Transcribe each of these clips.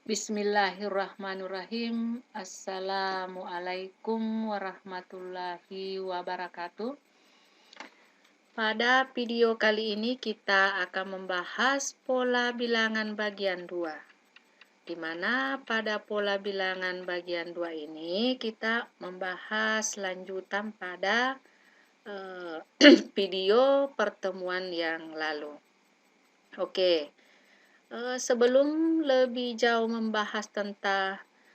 Bismillahirrahmanirrahim. Assalamualaikum warahmatullahi wabarakatuh. Pada video kali ini kita akan membahas pola bilangan bagian 2. Di mana pada pola bilangan bagian 2 ini kita membahas lanjutan pada video pertemuan yang lalu. Oke. Sebelum lebih jauh membahas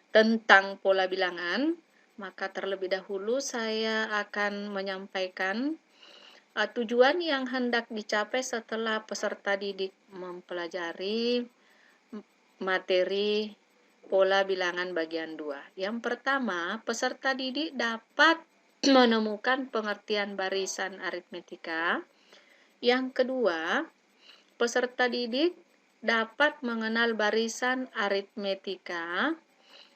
tentang pola bilangan, maka terlebih dahulu saya akan menyampaikan tujuan yang hendak dicapai setelah peserta didik mempelajari materi pola bilangan bagian 2. Yang pertama, peserta didik dapat menemukan pengertian barisan aritmetika. Yang kedua, peserta didik dapat mengenal barisan aritmetika.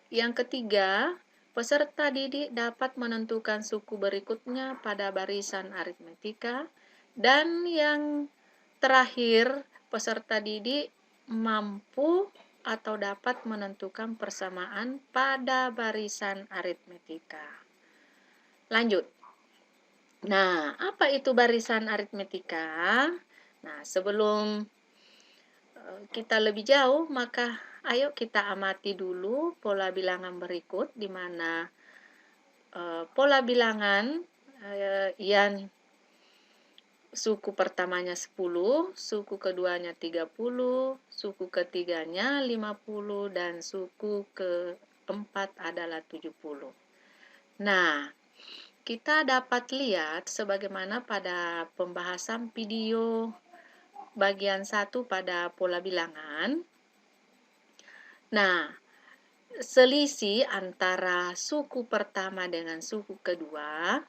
Yang ketiga, peserta didik dapat menentukan suku berikutnya pada barisan aritmetika. Dan yang terakhir, peserta didik mampu atau dapat menentukan persamaan pada barisan aritmetika. Lanjut. Nah, apa itu barisan aritmetika? Nah, sebelum kita lebih jauh, maka ayo kita amati dulu pola bilangan berikut, di mana pola bilangan yang suku pertamanya 10, suku keduanya 30, suku ketiganya 50, dan suku keempat adalah 70. Nah, kita dapat lihat sebagaimana pada pembahasan video bagian 1 pada pola bilangan. Nah, selisih antara suku pertama dengan suku kedua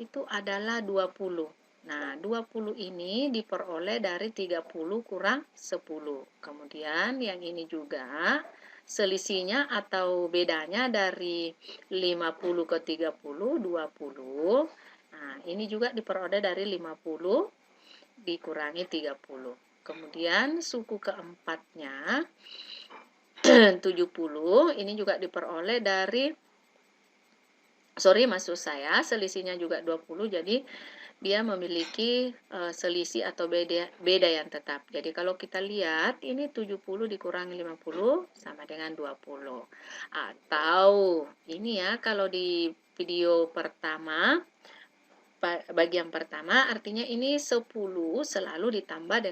itu adalah 20. Nah, 20 ini diperoleh dari 30 kurang 10. Kemudian yang ini juga selisihnya atau bedanya dari 50 ke 30, 20. Nah, ini juga diperoleh dari 50 dikurangi 30. Kemudian suku keempatnya 70, ini juga diperoleh dari selisihnya juga 20, jadi dia memiliki selisih atau beda yang tetap. Jadi kalau kita lihat ini 70 dikurangi 50 sama dengan 20. Atau ini ya, kalau di video pertama bagian pertama artinya ini 10 selalu ditambah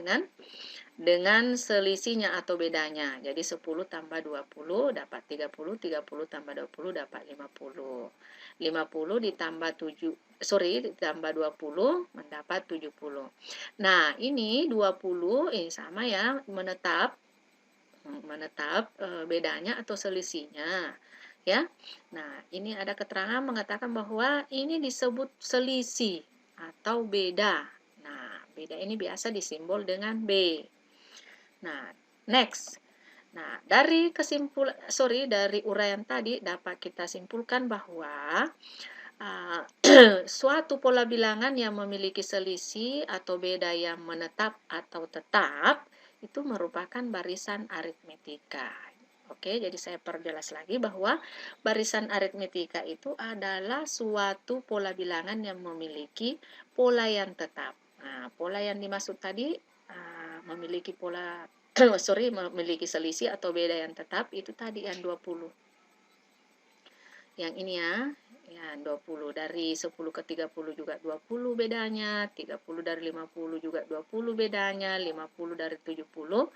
dengan selisihnya atau bedanya. Jadi 10 tambah 20 dapat 30, 30 tambah 20 dapat 50. 50 ditambah 20 mendapat 70. Nah, ini 20 ini sama ya, menetap bedanya atau selisihnya. Ya. Nah, ini ada keterangan mengatakan bahwa ini disebut selisih atau beda. Nah, beda ini biasa disimbol dengan B. Nah, next. Nah, dari uraian tadi dapat kita simpulkan bahwa suatu pola bilangan yang memiliki selisih atau beda yang menetap atau tetap itu merupakan barisan aritmetika. Oke, jadi saya perjelas lagi bahwa barisan aritmetika itu adalah suatu pola bilangan yang memiliki pola yang tetap. Nah, pola yang dimaksud tadi memiliki memiliki selisih atau beda yang tetap itu tadi yang 20. Yang ini ya 20 dari 10 ke 30 juga 20 bedanya, 30 dari 50 juga 20 bedanya, 50 dari 70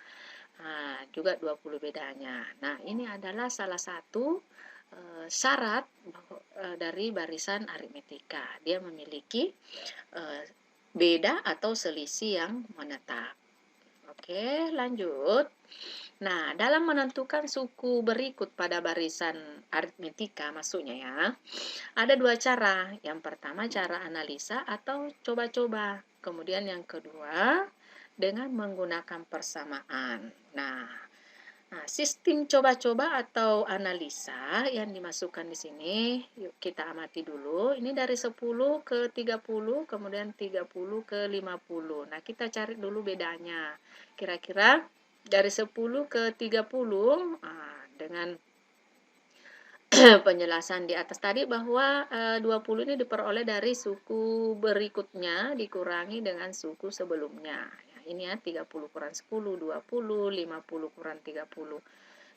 juga 20 bedanya. Nah, ini adalah salah satu syarat dari barisan aritmetika. Dia memiliki beda atau selisih yang menetap. Oke, lanjut. Nah, dalam menentukan suku berikut pada barisan aritmetika, maksudnya ya, ada dua cara. Yang pertama cara analisa atau coba-coba. Kemudian yang kedua dengan menggunakan persamaan. Nah, sistem coba-coba atau analisa yang dimasukkan di sini, yuk kita amati dulu. Ini dari 10 ke 30, kemudian 30 ke 50. Nah, kita cari dulu bedanya. Kira-kira dari 10 ke 30, dengan penjelasan di atas tadi bahwa 20 ini diperoleh dari suku berikutnya dikurangi dengan suku sebelumnya. Ya, ini ya 30 kurang 10, 20, 50 kurang 30.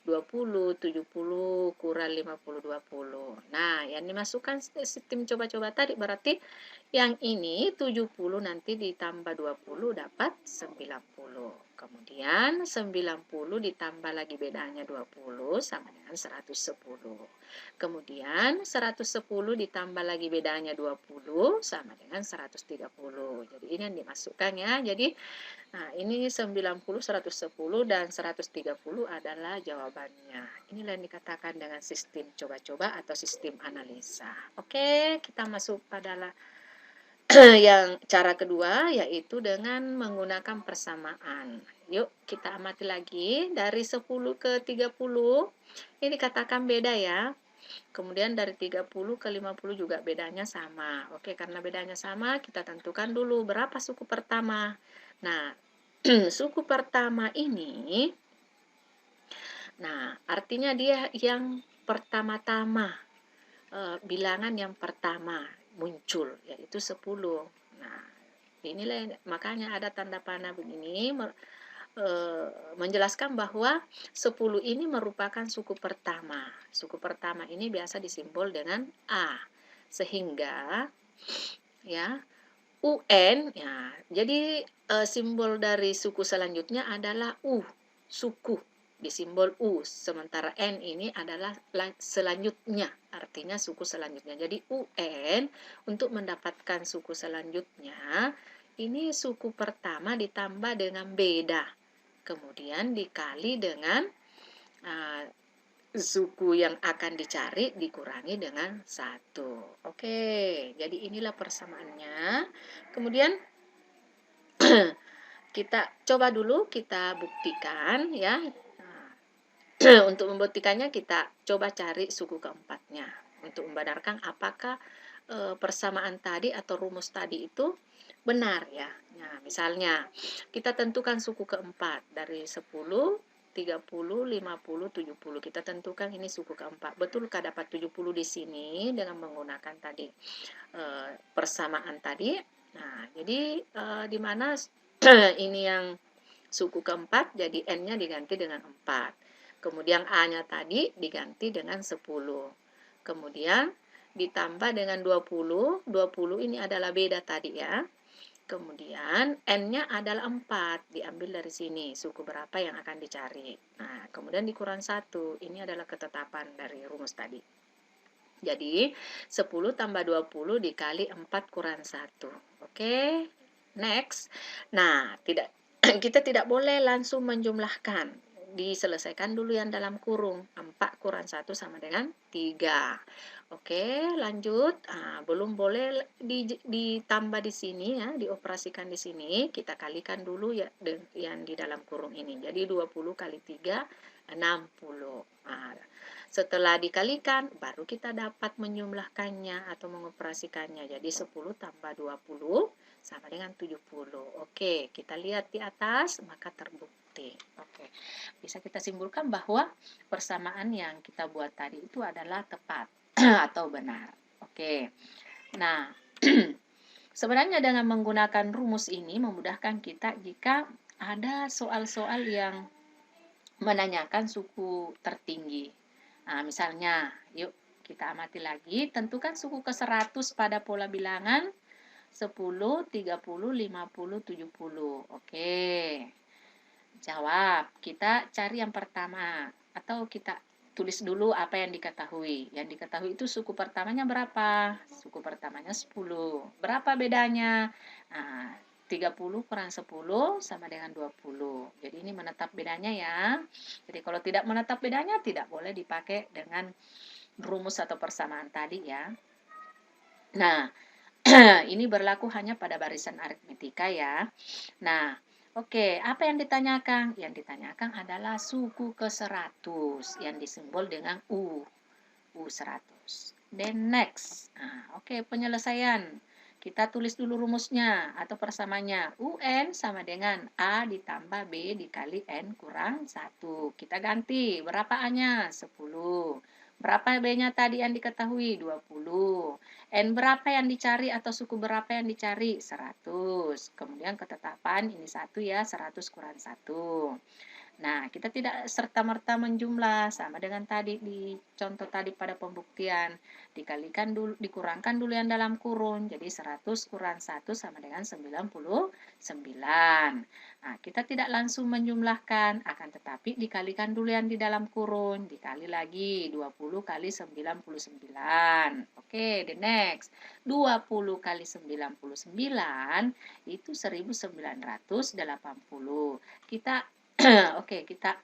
20, 70 kurang 50, 20. Nah, yang dimasukkan sistem coba-coba tadi berarti yang ini 70 nanti ditambah 20 dapat 90. Kemudian 90 ditambah lagi bedanya 20 sama dengan 110. Kemudian 110 ditambah lagi bedanya 20 sama dengan 130. Jadi ini yang dimasukkan ya. Jadi nah, ini 90, 110, dan 130 adalah jawabannya. Inilah yang dikatakan dengan sistem coba-coba atau sistem analisa. Oke, kita masuk pada yang cara kedua, yaitu dengan menggunakan persamaan. Yuk, kita amati lagi. Dari 10 ke 30, ini dikatakan beda ya. Kemudian dari 30 ke 50 juga bedanya sama. Oke, karena bedanya sama, kita tentukan dulu berapa suku pertama. Nah, suku pertama ini, nah artinya dia yang pertama-tama, bilangan yang pertama muncul, yaitu 10. Nah, inilah makanya ada tanda panah begini, menjelaskan bahwa 10 ini merupakan suku pertama. Suku pertama ini biasa disimbol dengan A. Sehingga ya UN ya. Jadi simbol dari suku selanjutnya adalah U, suku disimbol U. Sementara N ini adalah selanjutnya, artinya suku selanjutnya. Jadi UN untuk mendapatkan suku selanjutnya ini suku pertama ditambah dengan beda. Kemudian dikali dengan suku yang akan dicari dikurangi dengan 1. Oke, jadi inilah persamaannya. Kemudian kita coba dulu kita buktikan ya. Untuk membuktikannya kita coba cari suku keempatnya. Untuk membenarkan apakah persamaan tadi atau rumus tadi itu benar ya. Nah, misalnya kita tentukan suku keempat dari 10, 30, 50, 70. Kita tentukan ini suku keempat. Betulkah dapat 70 di sini dengan menggunakan tadi persamaan tadi? Nah, jadi di mana ini yang suku keempat, jadi N-nya diganti dengan 4. Kemudian A-nya tadi diganti dengan 10. Kemudian ditambah dengan 20. 20 ini adalah beda tadi ya. Kemudian N-nya adalah 4, diambil dari sini, suku berapa yang akan dicari. Nah, kemudian dikurang 1, ini adalah ketetapan dari rumus tadi. Jadi, 10 tambah 20 dikali 4 kurang 1. Oke, next. Nah, kita tidak boleh langsung menjumlahkan. Diselesaikan dulu yang dalam kurung. 4 kurang 1 sama dengan 3. Oke, lanjut. Belum boleh ditambah di sini ya, dioperasikan di sini. Kita kalikan dulu ya yang di dalam kurung ini. Jadi 20 kali 3, 60. Setelah dikalikan, baru kita dapat menjumlahkannya atau mengoperasikannya. Jadi 10 tambah 20 sama dengan 70. Oke, kita lihat di atas, maka terbukti. Oke, bisa kita simpulkan bahwa persamaan yang kita buat tadi itu adalah tepat atau benar. Oke, nah sebenarnya dengan menggunakan rumus ini memudahkan kita jika ada soal-soal yang menanyakan suku tertinggi. Nah, misalnya, yuk kita amati lagi, tentukan suku ke-100 pada pola bilangan 10, 30, 50, 70. Oke. Jawab. Kita cari yang pertama atau kita tulis dulu apa yang diketahui. Yang diketahui itu suku pertamanya berapa? Suku pertamanya 10. Berapa bedanya? Nah, 30 kurang 10 sama dengan 20. Jadi ini menetap bedanya ya. Jadi kalau tidak menetap bedanya tidak boleh dipakai dengan rumus atau persamaan tadi ya. Nah, ini berlaku hanya pada barisan aritmetika ya. Nah, oke, apa yang ditanyakan? Yang ditanyakan adalah suku ke-100 yang disimbol dengan U100. Then next. Nah, oke, penyelesaian. Kita tulis dulu rumusnya atau persamanya. UN sama dengan A ditambah B dikali N kurang 1. Kita ganti. Berapa A-nya? 10. Berapa B-nya tadi yang diketahui? 20. N berapa yang dicari atau suku berapa yang dicari? 100. Kemudian ketetapan ini 1 ya, 100 kurang 1. Nah, kita tidak serta-merta menjumlah sama dengan tadi di contoh tadi pada pembuktian. Dikalikan dulu, dikurangkan dulu yang dalam kurung. Jadi 100 kurang 1 sama dengan 99. Nah, kita tidak langsung menjumlahkan, akan tetapi dikalikan dulu yang di dalam kurung. Dikali lagi 20 kali 99. Oke, the next. 20 kali 99 itu 1980. Kita oke, kita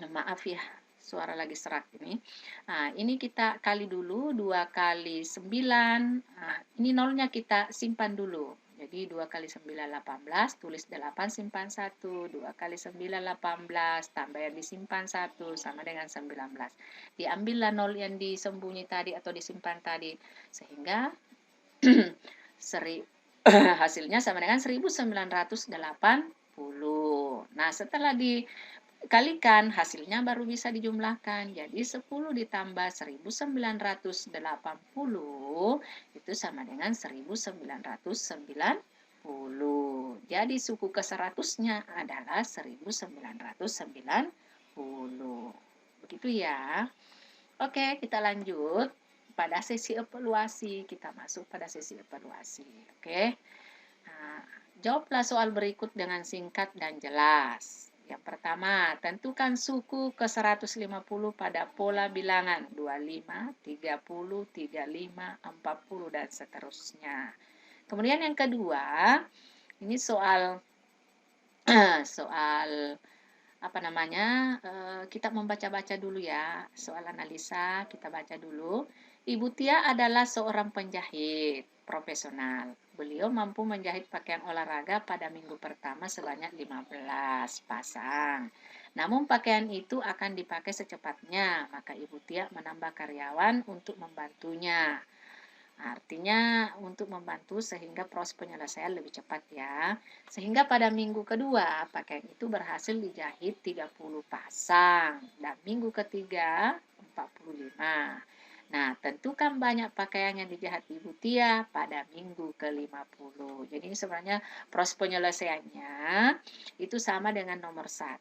maaf ya, suara lagi serak ini. Nah, ini kita kali dulu 2 kali 9. Nah, ini nolnya kita simpan dulu. Jadi 2 kali 9 18, tulis 8 simpan 1, 2 kali 9 18, tambah yang disimpan 1 sama dengan 19. Diambillah nol yang disembunyi tadi atau disimpan tadi sehingga hasilnya sama dengan 1980. Nah, setelah dikalikan, hasilnya baru bisa dijumlahkan. Jadi, 10 ditambah 1980 itu sama dengan 1990. Jadi, suku ke-100-nya adalah 1990. Begitu ya. Oke, kita lanjut pada sesi evaluasi. Kita masuk pada sesi evaluasi. Oke. Nah, jawablah soal berikut dengan singkat dan jelas. Yang pertama, tentukan suku ke-150 pada pola bilangan 25, 30, 35, 40, dan seterusnya. Kemudian yang kedua, ini soal apa namanya, kita membaca-baca dulu ya, soal analisa kita baca dulu. Ibu Tia adalah seorang penjahit profesional. Beliau mampu menjahit pakaian olahraga pada minggu pertama sebanyak 15 pasang. Namun pakaian itu akan dipakai secepatnya, maka Ibu Tia menambah karyawan untuk membantunya. Artinya untuk membantu sehingga proses penyelesaian lebih cepat ya. Sehingga pada minggu kedua pakaian itu berhasil dijahit 30 pasang dan minggu ketiga 45. Nah, tentukan banyak pakaian yang dijahit Ibu Tia pada minggu ke-50. Jadi ini sebenarnya proses penyelesaiannya itu sama dengan nomor 1,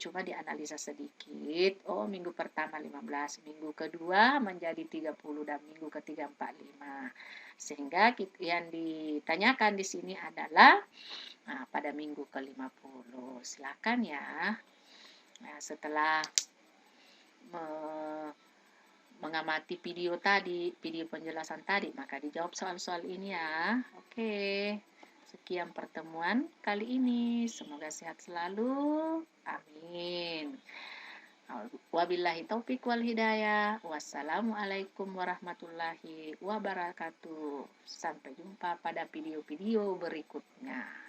cuma dianalisa sedikit. Oh, minggu pertama 15, minggu kedua menjadi 30 dan minggu ketiga 45. Sehingga yang ditanyakan di sini adalah pada minggu ke-50. Silakan ya. Nah, setelah mengamati video tadi, video penjelasan tadi, maka dijawab soal-soal ini ya. Oke, sekian pertemuan kali ini. Semoga sehat selalu. Amin. Wabillahi taufik wal hidayah. Wassalamualaikum warahmatullahi wabarakatuh. Sampai jumpa pada video-video berikutnya.